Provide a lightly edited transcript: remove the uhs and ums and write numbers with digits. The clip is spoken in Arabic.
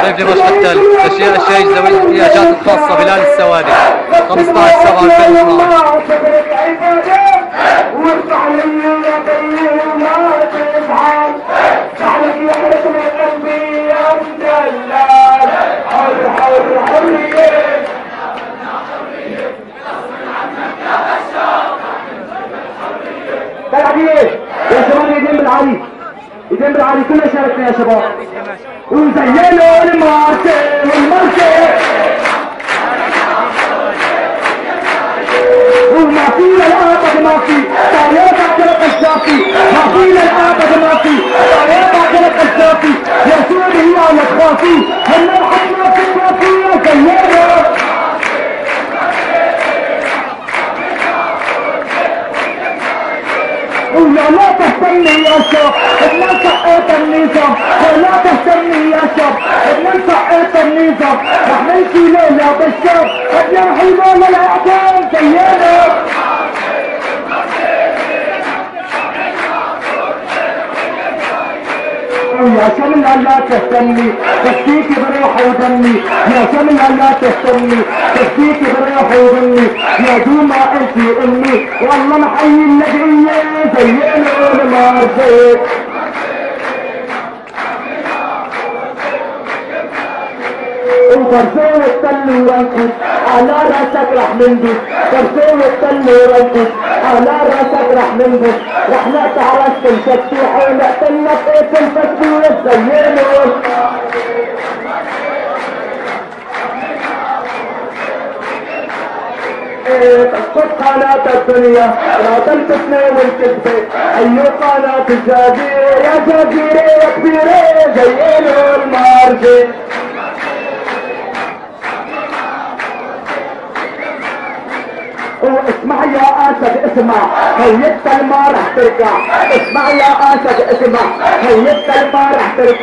ضيف لمشهد الشيخ ذوي الاحتياجات الخاصة بلال السوادي 15/7/2012. يا شباب ايدين بالعالي، ايدين بالعالي، كلنا شاركنا يا شباب. وزينوا المارشة والمارشة وما في للأبد ما في طريقة كلك الشافي، ما في للأبد ما في طريقة كلك الشافي. يا سوري يا مخافي هلا الحكمة في الكافي يا زينوا. ولا لا تهتمي يا شاب ابن سقيت النظام، ولا تهتمي يا شاب ابن سقيت النظام. رح نمشي ليلة بالشاب ابن حلوة للأعدام زينا. يا شمل لا تهتمي تفديكي بروحي ودمي، يا شمل لا تهتمي تفديكي بروحي ودمي. يا دوما انتي امي والله محيي النبية زينا المارزة. وفرسوه التل ورنكس على راسك رح ننبس، فرسوه التل ورنكس على راسك رح ننبس. رح نقطع راسك الفتوحة ونقتلنا بقيت الفتوح زينا. اسقط قناة الدنيا لا تلفتنا والكذبة، ايو قناة الجزيرة يا جزيرة يا كبيرة زينا المارجة. اسمع يا اسد اسمع هيك ما رح ترجع، اسمع يا اسد اسمع هيك ما رح ترجع.